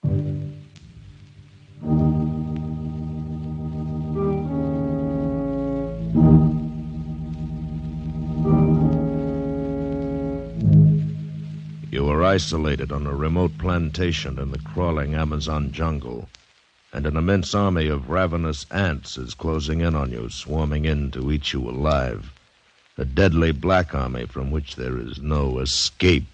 You were isolated on a remote plantation in the crawling Amazon jungle, and an immense army of ravenous ants is closing in on you, swarming in to eat you alive. A deadly black army from which there is no escape.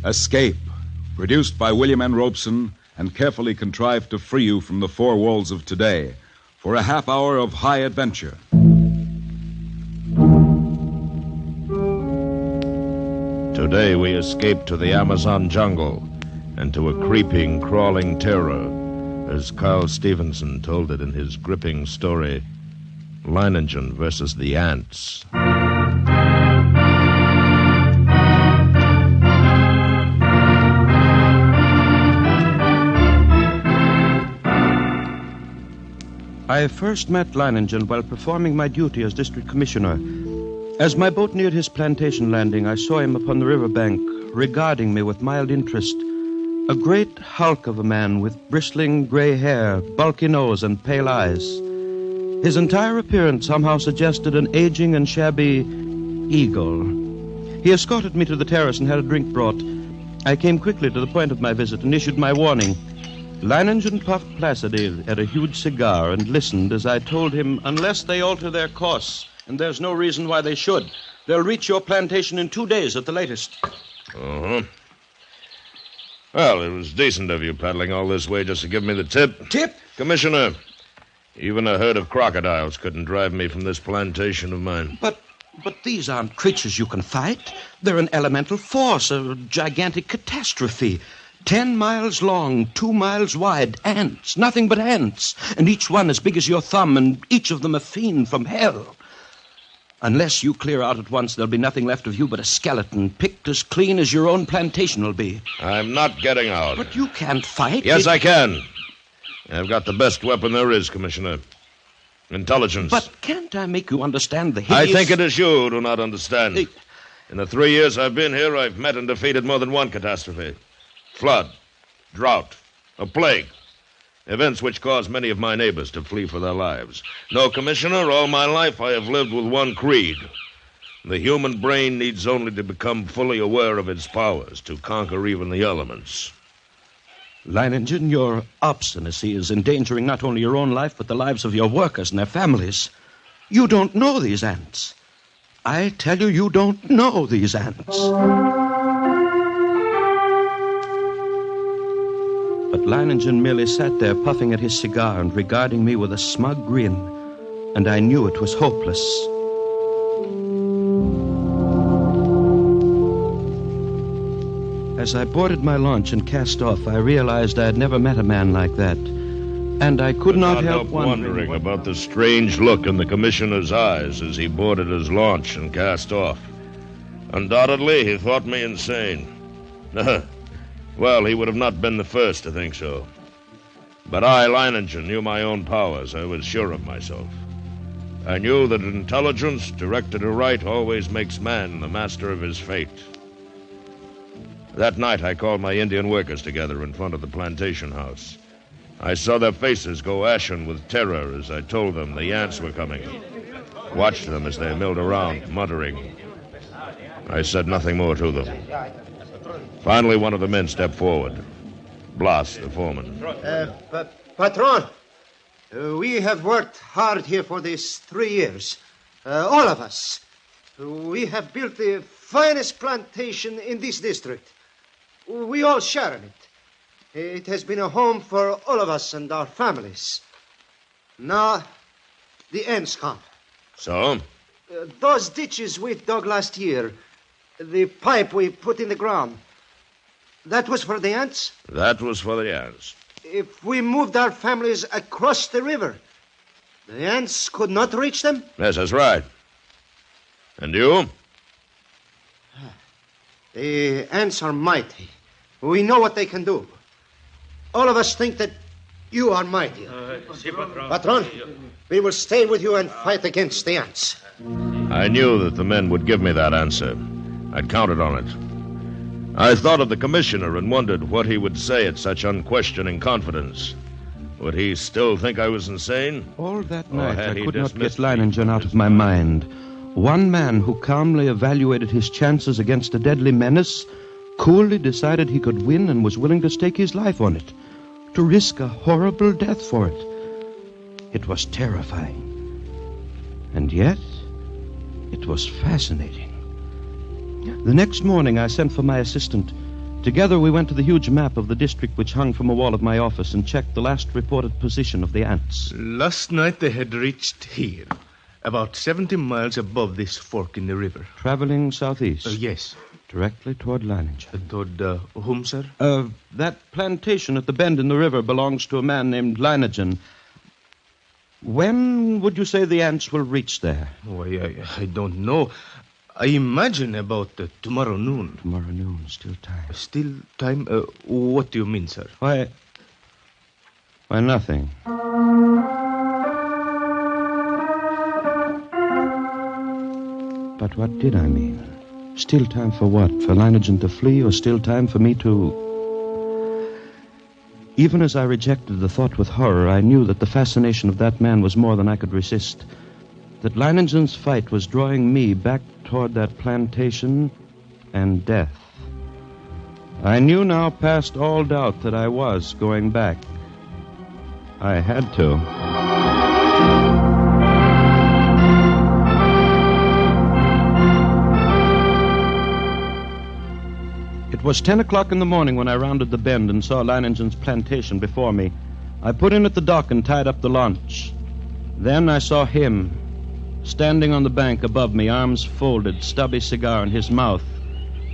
Escape, produced by William N. Robeson and carefully contrived to free you from the four walls of today for a half hour of high adventure. Today we escape to the Amazon jungle and to a creeping, crawling terror, as Carl Stevenson told it in his gripping story, Leiningen versus the Ants. I first met Leiningen while performing my duty as district commissioner. As my boat neared his plantation landing, I saw him upon the riverbank, regarding me with mild interest. A great hulk of a man with bristling gray hair, bulky nose, and pale eyes. His entire appearance somehow suggested an aging and shabby eagle. He escorted me to the terrace and had a drink brought. I came quickly to the point of my visit and issued my warning. Leiningen puffed placidly at a huge cigar and listened as I told him, unless they alter their course, and there's no reason why they should, they'll reach your plantation in 2 days at the latest. Uh-huh. Well, it was decent of you paddling all this way just to give me the tip. Tip? Commissioner, even a herd of crocodiles couldn't drive me from this plantation of mine. But these aren't creatures you can fight. They're an elemental force, a gigantic catastrophe. 10 miles long, 2 miles wide, ants, nothing but ants, and each one as big as your thumb, and each of them a fiend from hell. Unless you clear out at once, there'll be nothing left of you but a skeleton, picked as clean as your own plantation will be. I'm not getting out. But you can't fight. Yes, I can. I've got the best weapon there is, Commissioner. Intelligence. But can't I make you understand the hideous... I think it is you who do not understand. In the 3 years I've been here, I've met and defeated more than one catastrophe. Flood, drought, a plague. Events which caused many of my neighbors to flee for their lives. No, Commissioner, all my life I have lived with one creed. The human brain needs only to become fully aware of its powers to conquer even the elements. Leiningen, your obstinacy is endangering not only your own life, but the lives of your workers and their families. You don't know these ants. I tell you, you don't know these ants. But Leiningen merely sat there puffing at his cigar and regarding me with a smug grin, and I knew it was hopeless. As I boarded my launch and cast off, I realized I had never met a man like that, and I could not help wondering about the strange look in the commissioner's eyes as he boarded his launch and cast off. Undoubtedly, he thought me insane. Well, he would have not been the first to think so. But I, Leiningen, knew my own powers. I was sure of myself. I knew that intelligence, directed aright, always makes man the master of his fate. That night, I called my Indian workers together in front of the plantation house. I saw their faces go ashen with terror as I told them the ants were coming. Watched them as they milled around, muttering. I said nothing more to them. Finally, one of the men stepped forward. Blas, the foreman. Patron, we have worked hard here for these 3 years. All of us. We have built the finest plantation in this district. We all share in it. It has been a home for all of us and our families. Now, the ants come. So? Those ditches we dug last year, the pipe we put in the ground, that was for the ants? That was for the ants. If we moved our families across the river, the ants could not reach them? Yes, that's right. And you? The ants are mighty. We know what they can do. All of us think that You are my dear. Patron, we will stay with you and fight against the ants. I knew that the men would give me that answer. I'd counted on it. I thought of the commissioner and wondered what he would say at such unquestioning confidence. Would he still think I was insane? All that Or night, had I he could not get dismissed me Leiningen out of my mind. One man who calmly evaluated his chances against a deadly menace, coolly decided he could win and was willing to stake his life on it, to risk a horrible death for it. It was terrifying. And yet, it was fascinating. The next morning, I sent for my assistant. Together, we went to the huge map of the district which hung from a wall of my office and checked the last reported position of the ants. Last night they had reached here, about 70 miles above this fork in the river. Traveling southeast? Yes. Directly toward Leiningen. Toward whom, sir? That plantation at the bend in the river belongs to a man named Leiningen. When would you say the ants will reach there? Oh, I don't know. I imagine about tomorrow noon. Tomorrow noon, still time. Still time? What do you mean, sir? Why, nothing. But what did I mean? Still time for what? For Leiningen to flee, or still time for me to... Even as I rejected the thought with horror, I knew that the fascination of that man was more than I could resist. That Leiningen's fight was drawing me back toward that plantation and death. I knew now past all doubt that I was going back. I had to. It was 10 o'clock in the morning when I rounded the bend and saw Leiningen's plantation before me. I put in at the dock and tied up the launch. Then I saw him, standing on the bank above me, arms folded, stubby cigar in his mouth,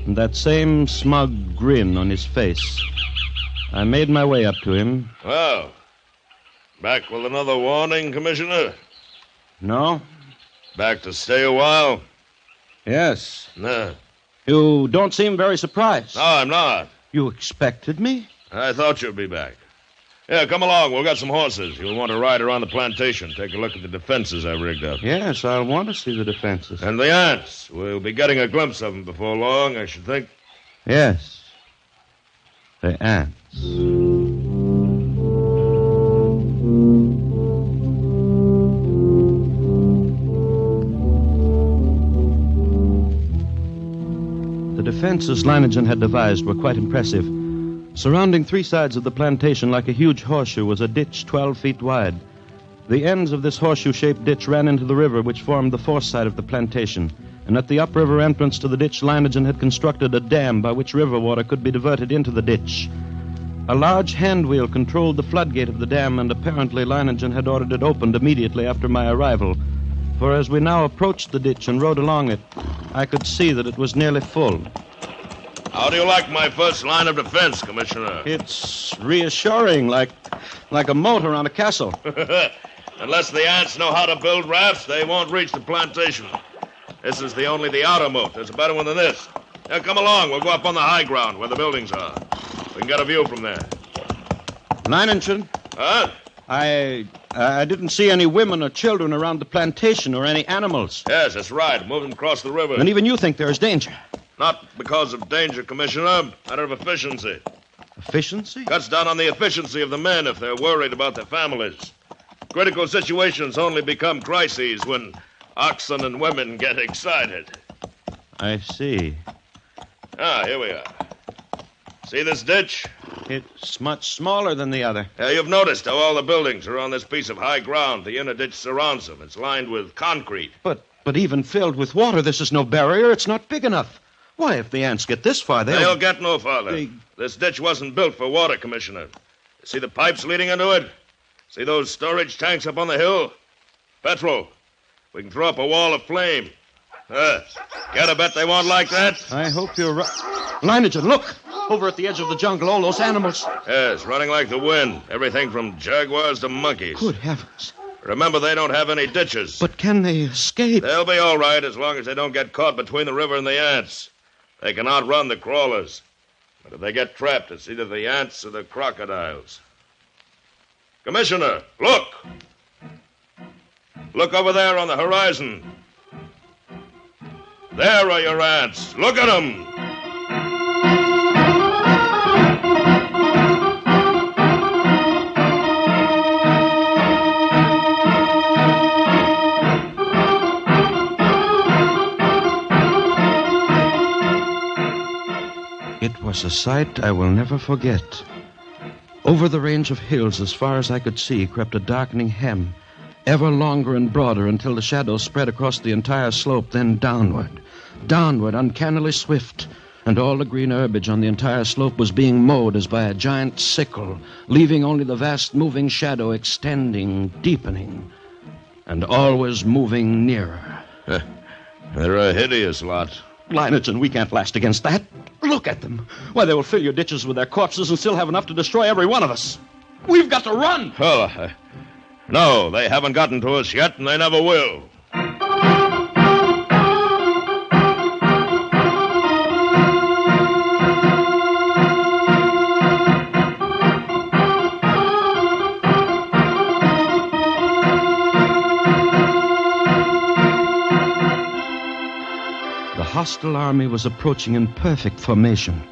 and that same smug grin on his face. I made my way up to him. Well, back with another warning, Commissioner? No? Back to stay a while? Yes. No. You don't seem very surprised. No, I'm not. You expected me? I thought you'd be back. Yeah, come along. We've got some horses. You'll want to ride around the plantation. Take a look at the defenses I've rigged up. Yes, I'll want to see the defenses. And the ants. We'll be getting a glimpse of them before long, I should think. Yes. The ants. The defenses Leiningen had devised were quite impressive. Surrounding three sides of the plantation like a huge horseshoe was a ditch 12 feet wide. The ends of this horseshoe-shaped ditch ran into the river, which formed the fourth side of the plantation. And at the upriver entrance to the ditch, Leiningen had constructed a dam by which river water could be diverted into the ditch. A large handwheel controlled the floodgate of the dam, and apparently Leiningen had ordered it opened immediately after my arrival. For as we now approached the ditch and rode along it, I could see that it was nearly full. How do you like my first line of defense, Commissioner? It's reassuring, like a moat around a castle. Unless the ants know how to build rafts, they won't reach the plantation. This is only the outer moat. There's a better one than this. Now, come along. We'll go up on the high ground where the buildings are. We can get a view from there. Leiningen? Huh? I didn't see any women or children around the plantation or any animals. Yes, that's right. Moving across the river. And even you think there is danger. Not because of danger, Commissioner. Matter of efficiency. Efficiency? Cuts down on the efficiency of the men if they're worried about their families. Critical situations only become crises when oxen and women get excited. I see. Ah, here we are. See this ditch? It's much smaller than the other. You've noticed how all the buildings are on this piece of high ground. The inner ditch surrounds them. It's lined with concrete. But even filled with water, this is no barrier. It's not big enough. Why, if the ants get this far, They'll get no farther. This ditch wasn't built for water, Commissioner. See the pipes leading into it? See those storage tanks up on the hill? Petrol. We can throw up a wall of flame. Get a bet they won't like that? I hope you're right. Leiningen, look! Over at the edge of the jungle, all those animals. Yes, running like the wind. Everything from jaguars to monkeys. Good heavens. Remember, they don't have any ditches. But can they escape? They'll be all right as long as they don't get caught between the river and the ants. They can outrun the crawlers. But if they get trapped, it's either the ants or the crocodiles. Commissioner, look! Look over there on the horizon. There are your ants. Look at them. It was a sight I will never forget. Over the range of hills, as far as I could see, crept a darkening hem, ever longer and broader until the shadows spread across the entire slope, then downward, uncannily swift, and all the green herbage on the entire slope was being mowed as by a giant sickle, leaving only the vast moving shadow extending, deepening, and always moving nearer. They're a hideous lot. Leiningen, we can't last against that. Look at them. Why, they will fill your ditches with their corpses and still have enough to destroy every one of us. We've got to run. Well, no, they haven't gotten to us yet, and they never will. The hostile army was approaching in perfect formation.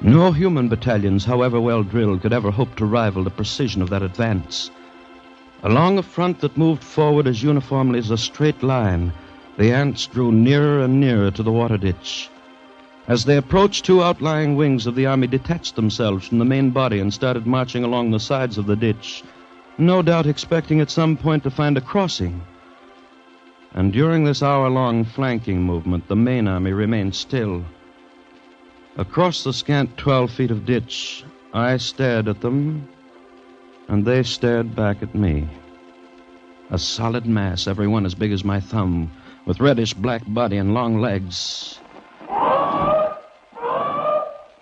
No human battalions, however well drilled, could ever hope to rival the precision of that advance. Along a front that moved forward as uniformly as a straight line, the ants drew nearer and nearer to the water ditch. As they approached, two outlying wings of the army detached themselves from the main body and started marching along the sides of the ditch, no doubt expecting at some point to find a crossing. And during this hour-long flanking movement, the main army remained still. Across the scant 12 feet of ditch, I stared at them, and they stared back at me. A solid mass, every one as big as my thumb, with reddish-black body and long legs.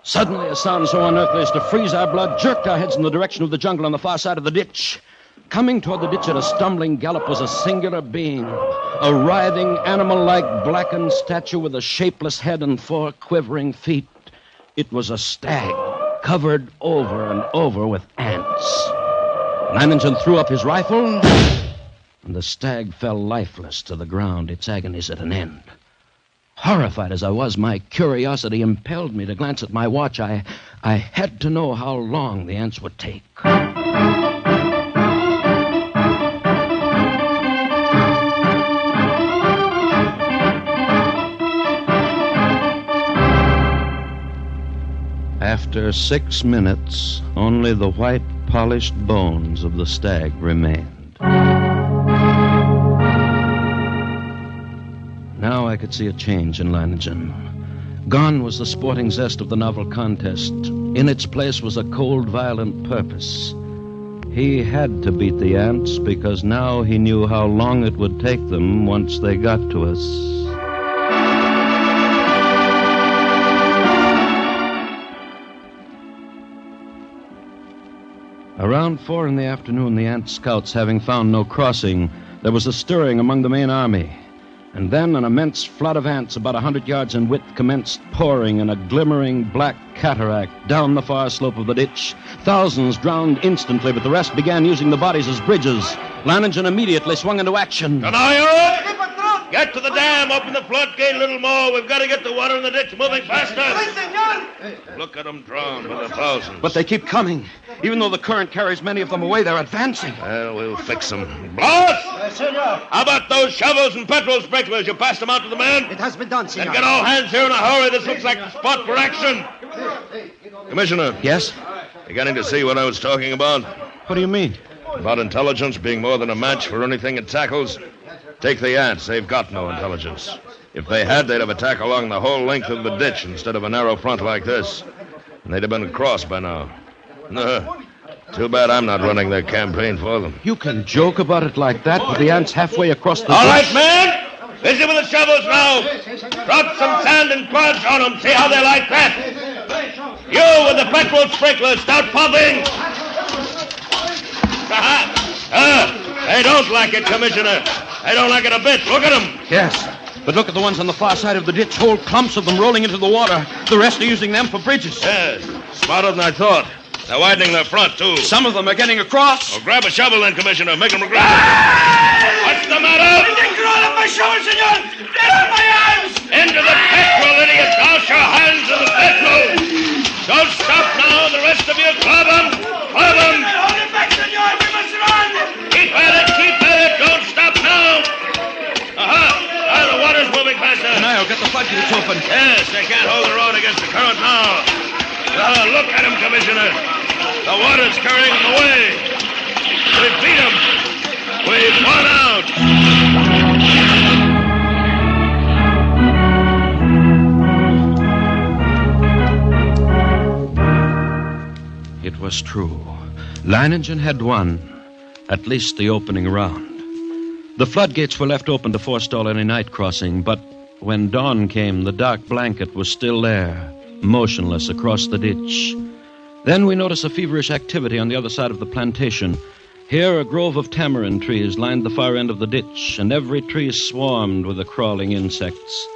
Suddenly, a sound so unearthly as to freeze our blood jerked our heads in the direction of the jungle on the far side of the ditch. Coming toward the ditch at a stumbling gallop was a singular being, a writhing, animal-like blackened statue with a shapeless head and 4 quivering feet. It was a stag, covered over and over with ants. Leiningen threw up his rifle, and the stag fell lifeless to the ground, its agonies at an end. Horrified as I was, my curiosity impelled me to glance at my watch. I had to know how long the ants would take. After 6 minutes, only the white, polished bones of the stag remained. Now I could see a change in Leiningen. Gone was the sporting zest of the novel contest. In its place was a cold, violent purpose. He had to beat the ants because now he knew how long it would take them once they got to us. Around 4 in the afternoon, the ant scouts having found no crossing, there was a stirring among the main army. And then an immense flood of ants about 100 yards in width commenced pouring in a glimmering black cataract down the far slope of the ditch. Thousands drowned instantly, but the rest began using the bodies as bridges. Leiningen immediately swung into action. Can I hear it? Get to the dam, open the floodgate a little more. We've got to get the water in the ditch moving faster. Look at them drowned by the thousands. But they keep coming. Even though the current carries many of them away, they're advancing. Well, we'll fix them. Boss! How about those shovels and petrol sprinklers? You passed them out to the men? It has been done, senor. Then get all hands here in a hurry. This looks like a spot for action. Commissioner. Yes? Beginning to see what I was talking about? What do you mean? About intelligence being more than a match for anything it tackles. Take the ants. They've got no intelligence. If they had, they'd have attacked along the whole length of the ditch instead of a narrow front like this. And they'd have been across by now. Too bad I'm not running their campaign for them. You can joke about it like that with the ants halfway across the All ditch. right, man! Busy with the shovels now. Drop some sand and quads on them. See how they like that. You with the petrol sprinklers, start pumping. They don't like it, Commissioner. They don't like it a bit. Look at them. Yes, but look at the ones on the far side of the ditch. Whole clumps of them rolling into the water. The rest are using them for bridges. Yes, smarter than I thought. They're widening their front, too. Some of them are getting across. Well, grab a shovel then, Commissioner. Make them regret it. What's the matter? my shovel, senor! Get on my arms! Into the petrol, idiot! Douse your hands in the petrol! Don't stop now. The rest of you, club them! Club them! Hold him back, senor! We must run! Keep at it! Keep at it! Don't stop now! Aha! The water's moving faster. And I'll get the floodgates open. Yes, they can't hold their own against the current now. Look at them, Commissioner. The water's carrying them away. We beat them. We've won out. It was true. Leiningen had won, at least the opening round. The floodgates were left open to forestall any night crossing, but when dawn came, the dark blanket was still there, motionless across the ditch. Then we noticed a feverish activity on the other side of the plantation. Here, a grove of tamarind trees lined the far end of the ditch, and every tree swarmed with the crawling insects.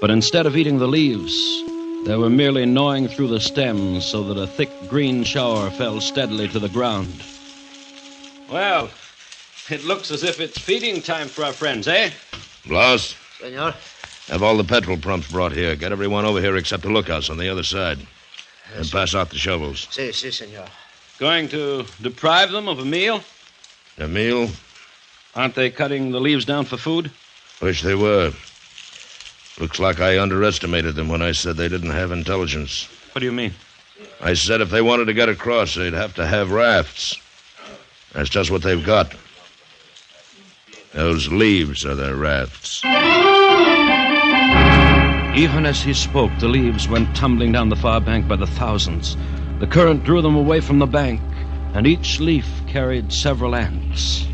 But instead of eating the leaves, they were merely gnawing through the stems so that a thick green shower fell steadily to the ground. Well, it looks as if it's feeding time for our friends, eh? Blouse, Senor? have all the petrol pumps brought here. Get everyone over here except the lookouts on the other side. And pass out the shovels. Si, senor. Going to deprive them of a meal? A meal? Aren't they cutting the leaves down for food? Wish they were. Looks like I underestimated them when I said they didn't have intelligence. What do you mean? I said if they wanted to get across, they'd have to have rafts. That's just what they've got. Those leaves are their rafts. Even as he spoke, the leaves went tumbling down the far bank by the thousands. The current drew them away from the bank, and each leaf carried several ants.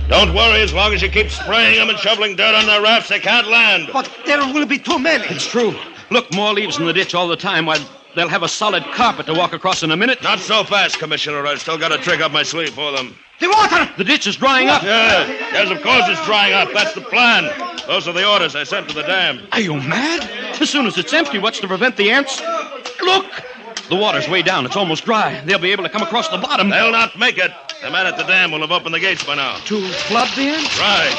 Don't worry, as long as you keep spraying them and shoveling dirt on their rafts, they can't land. But there will be too many. It's true. Look, more leaves in the ditch all the time. Why, they'll have a solid carpet to walk across in a minute. Not so fast, Commissioner. I've still got a trick up my sleeve for them. The water! The ditch is drying up. Yes, of course it's drying up. That's the plan. Those are the orders I sent to the dam. Are you mad? As soon as it's empty, what's to prevent the ants? Look! The water's way down. It's almost dry. They'll be able to come across the bottom. They'll not make it. The man at the dam will have opened the gates by now. To flood the ants? Right.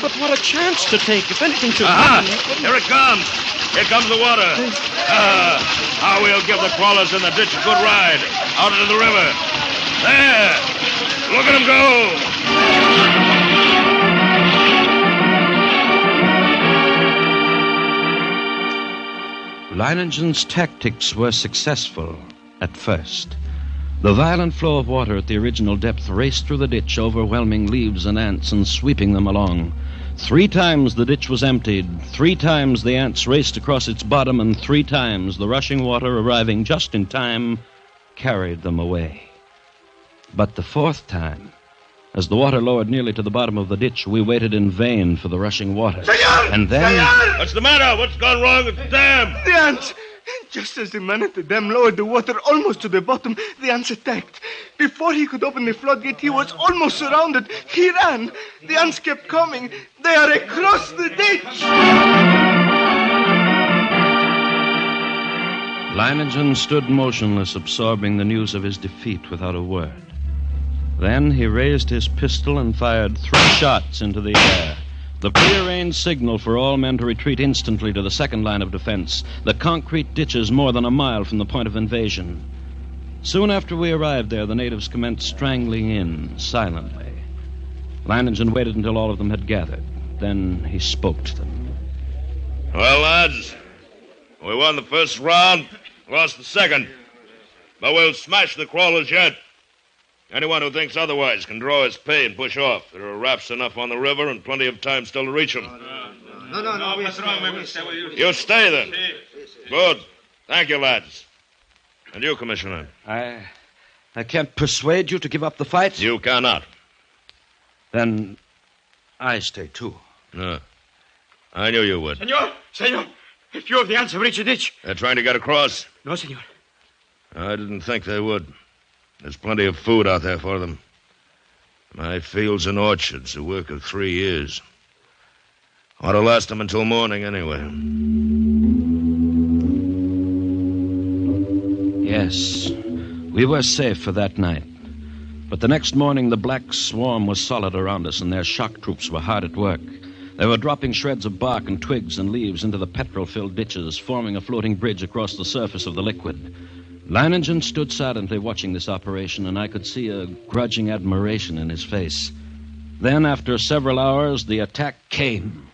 But what a chance to take. If anything should Aha! happen. Here it comes. Here comes the water. How we'll give the crawlers in the ditch a good ride. Out into the river. There. Look at them go. Leiningen's tactics were successful at first. The violent flow of water at the original depth raced through the ditch, overwhelming leaves and ants and sweeping them along. 3 times the ditch was emptied, 3 times the ants raced across its bottom, and 3 times the rushing water, arriving just in time, carried them away. But the 4th time, as the water lowered nearly to the bottom of the ditch, we waited in vain for the rushing water. Senor! And then... Senor! What's the matter? What's gone wrong with the dam? The ants! Just as the man at the dam lowered the water almost to the bottom, the ants attacked. Before he could open the floodgate, he was almost surrounded. He ran. The ants kept coming. They are across the ditch. Leiningen stood motionless, absorbing the news of his defeat without a word. Then he raised his pistol and fired 3 shots into the air. The prearranged signal for all men to retreat instantly to the second line of defense, the concrete ditches more than a mile from the point of invasion. Soon after we arrived there, the natives commenced strangling in, silently. Leiningen waited until all of them had gathered. Then he spoke to them. Well, lads, we won the first round, lost the second. But we'll smash the crawlers yet. Anyone who thinks otherwise can draw his pay and push off. There are rafts enough on the river and plenty of time still to reach them. No. You stay, then. Good. Thank you, lads. And you, Commissioner? I can't persuade you to give up the fight? You cannot. Then I stay, too. No. I knew you would. Senor, a few of the ants have reached the ditch. They're trying to get across. No, senor. I didn't think they would. There's plenty of food out there for them. My fields and orchards, a work of 3 years. Ought to last them until morning, anyway. Yes. We were safe for that night. But the next morning, the black swarm was solid around us, and their shock troops were hard at work. They were dropping shreds of bark and twigs and leaves into the petrol-filled ditches, forming a floating bridge across the surface of the liquid. Leiningen stood silently watching this operation, and I could see a grudging admiration in his face. Then, after several hours, the attack came.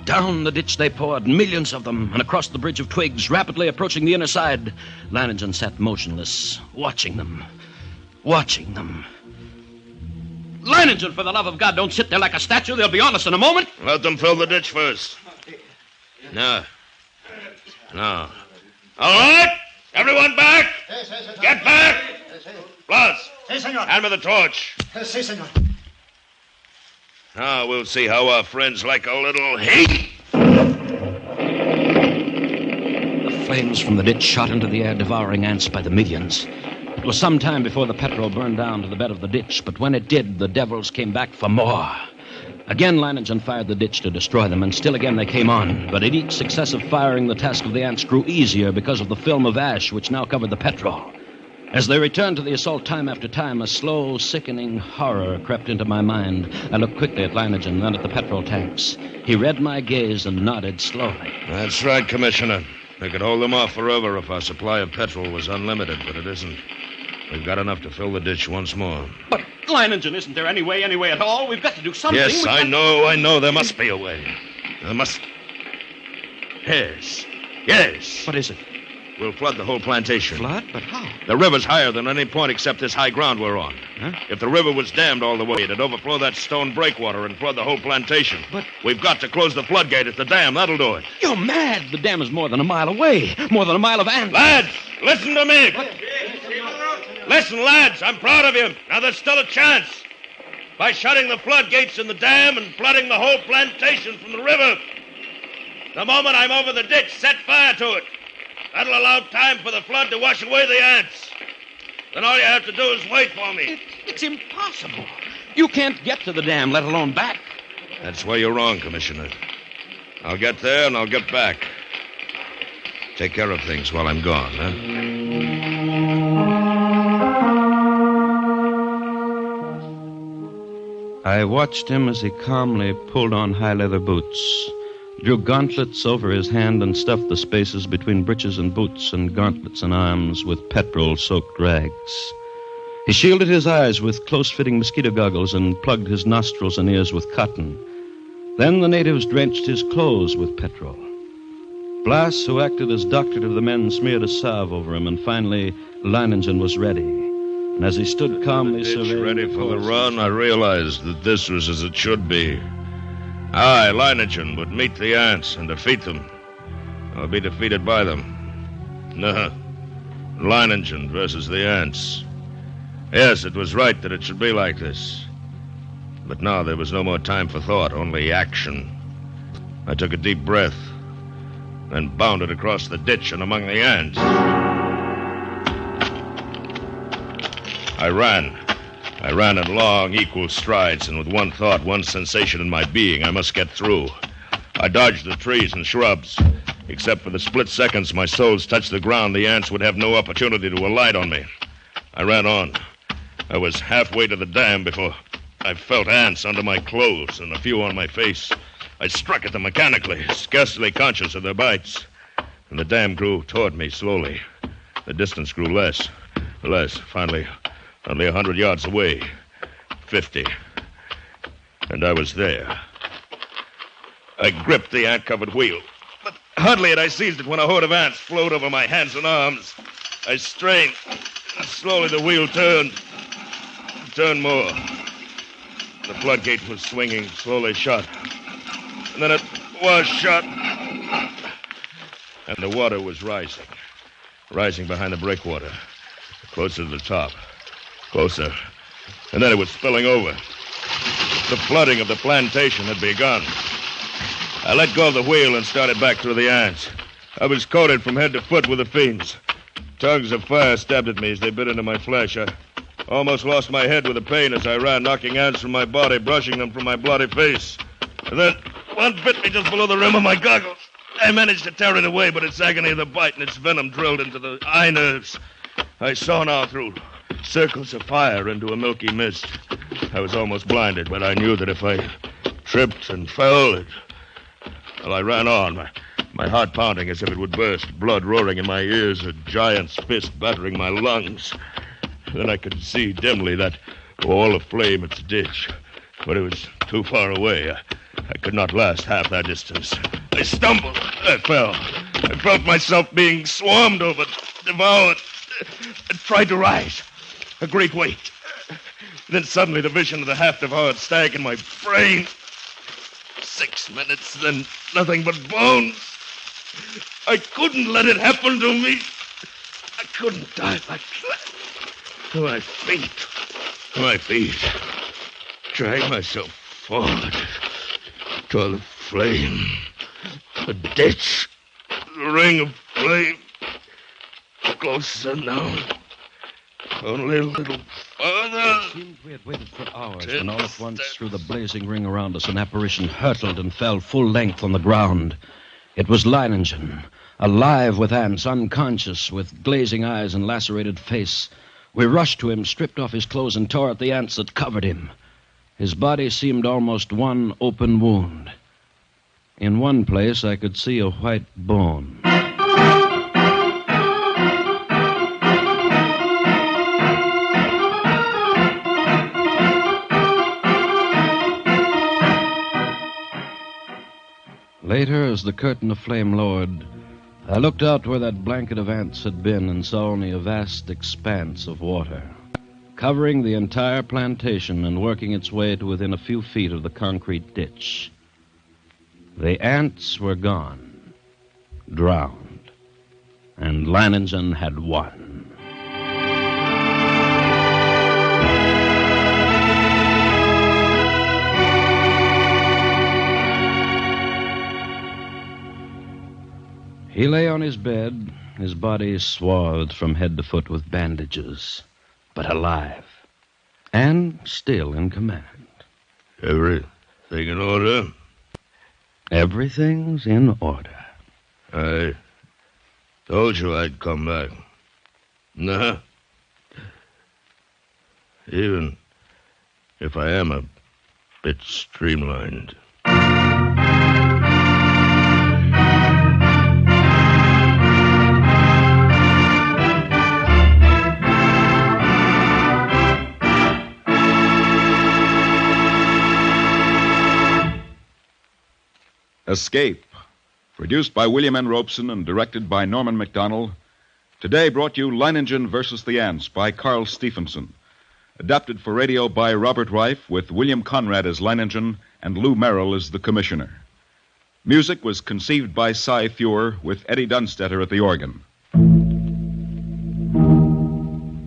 Down the ditch they poured, millions of them, and across the bridge of twigs, rapidly approaching the inner side. Leiningen sat motionless, watching them. Leiningen, for the love of God, don't sit there like a statue. They'll be on us in a moment. Let them fill the ditch first. No. All right. Everyone back. Get back. Blas. Hand me the torch. Si, senor. Now we'll see how our friends like a little heat. The flames from the ditch shot into the air, devouring ants by the millions. It was some time before the petrol burned down to the bed of the ditch, but when it did, the devils came back for more. Again, Leiningen fired the ditch to destroy them, and still again they came on. But at each successive firing, the task of the ants grew easier because of the film of ash which now covered the petrol. As they returned to the assault time after time, a slow, sickening horror crept into my mind. I looked quickly at Leiningen, then at the petrol tanks. He read my gaze and nodded slowly. That's right, Commissioner. We could hold them off forever if our supply of petrol was unlimited, but it isn't. We've got enough to fill the ditch once more. But, Leiningen, isn't there any way at all? We've got to do something. Yes, I know. There must be a way. There must... Yes. What is it? We'll flood the whole plantation. Flood? But how? The river's higher than any point except this high ground we're on. Huh? If the river was dammed all the way, it'd overflow that stone breakwater and flood the whole plantation. But... We've got to close the floodgate at the dam. That'll do it. You're mad. The dam is more than a mile away. More than a mile of ants. Lads, listen to me. Listen, lads, I'm proud of you. Now there's still a chance. By shutting the floodgates in the dam and flooding the whole plantation from the river. The moment I'm over the ditch, set fire to it. That'll allow time for the flood to wash away the ants. Then all you have to do is wait for me. It's impossible. You can't get to the dam, let alone back. That's where you're wrong, Commissioner. I'll get there and I'll get back. Take care of things while I'm gone, huh? I watched him as he calmly pulled on high leather boots, drew gauntlets over his hand and stuffed the spaces between breeches and boots and gauntlets and arms with petrol-soaked rags. He shielded his eyes with close-fitting mosquito goggles and plugged his nostrils and ears with cotton. Then the natives drenched his clothes with petrol. Blas, who acted as doctor to the men, smeared a salve over him, and finally Leiningen was ready. And as he stood calmly surveying ready for the run, I realized that this was as it should be. I, Leiningen, would meet the ants and defeat them. Or be defeated by them. No. Leiningen versus the ants. Yes, it was right that it should be like this. But now there was no more time for thought, only action. I took a deep breath, then bounded across the ditch and among the ants. I ran in long, equal strides, and with one thought, one sensation in my being, I must get through. I dodged the trees and shrubs. Except for the split seconds my soles touched the ground, the ants would have no opportunity to alight on me. I ran on. I was halfway to the dam before I felt ants under my clothes and a few on my face. I struck at them mechanically, scarcely conscious of their bites. And the dam grew toward me slowly. The distance grew less. Finally, only 100 yards away. 50. And I was there. I gripped the ant-covered wheel. But hardly had I seized it when a horde of ants flowed over my hands and arms. I strained. Slowly the wheel turned. Turned more. The floodgate was swinging, slowly shut. And then it was shut. And the water was rising. Rising behind the breakwater. Closer to the top. Closer. And then it was spilling over. The flooding of the plantation had begun. I let go of the wheel and started back through the ants. I was coated from head to foot with the fiends. Tongues of fire stabbed at me as they bit into my flesh. Almost lost my head with the pain as I ran, knocking ants from my body, brushing them from my bloody face. And then one bit me just below the rim of my goggles. I managed to tear it away, but its agony of the bite and its venom drilled into the eye nerves. I saw now through circles of fire into a milky mist. I was almost blinded, but I knew that if I tripped and fell... Well, I ran on, my heart pounding as if it would burst, blood roaring in my ears, a giant's fist battering my lungs. Then I could see dimly that wall of flame at the ditch, but it was too far away. I could not last half that distance. I stumbled. I fell. I felt myself being swarmed over, devoured. I tried to rise. A great weight. Then suddenly the vision of the half-devoured stag in my brain. 6 minutes, then nothing but bones. I couldn't let it happen to me. I couldn't die like that. To my feet. Drag myself forward. Toward the flame. The ditch. The ring of flame. Closer now. Only a little farther. It seemed we had waited for hours when all at once, through the blazing ring around us, an apparition hurtled and fell full length on the ground. It was Leiningen, alive with ants, unconscious, with glazing eyes and lacerated face. We rushed to him, stripped off his clothes, and tore at the ants that covered him. His body seemed almost one open wound. In one place, I could see a white bone. Later, as the curtain of flame lowered, I looked out where that blanket of ants had been and saw only a vast expanse of water, covering the entire plantation and working its way to within a few feet of the concrete ditch. The ants were gone, drowned, and Leiningen had won. He lay on his bed, his body swathed from head to foot with bandages, but alive, and still in command. Everything in order? Everything's in order. I told you I'd come back. Nah. Even if I am a bit streamlined. Escape, produced by William N. Robeson and directed by Norman MacDonald, today brought you Leiningen versus the Ants by Carl Stephenson, adapted for radio by Robert Reif with William Conrad as Leiningen and Lou Merrill as the commissioner. Music was conceived by Cy Feuer with Eddie Dunstetter at the organ.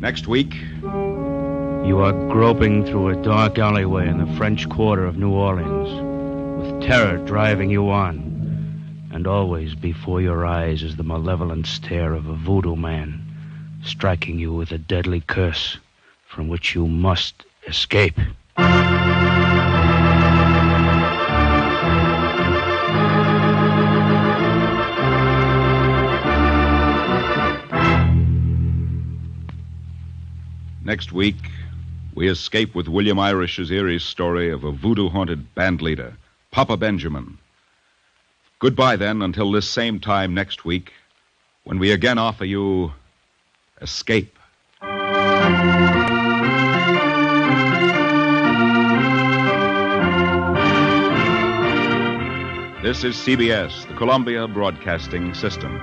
Next week... You are groping through a dark alleyway in the French Quarter of New Orleans, with terror driving you on, and always before your eyes is the malevolent stare of a voodoo man, striking you with a deadly curse from which you must escape. Next week, we escape with William Irish's eerie story of a voodoo-haunted band leader, Papa Benjamin. Goodbye, then, until this same time next week, when we again offer you Escape. This is CBS, the Columbia Broadcasting System.